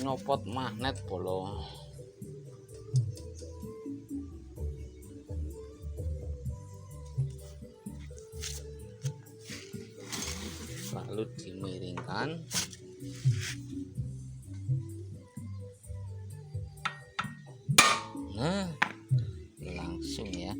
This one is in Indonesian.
nyopot magnet bolong. Lalu dimiringkan. Nah, langsung ya.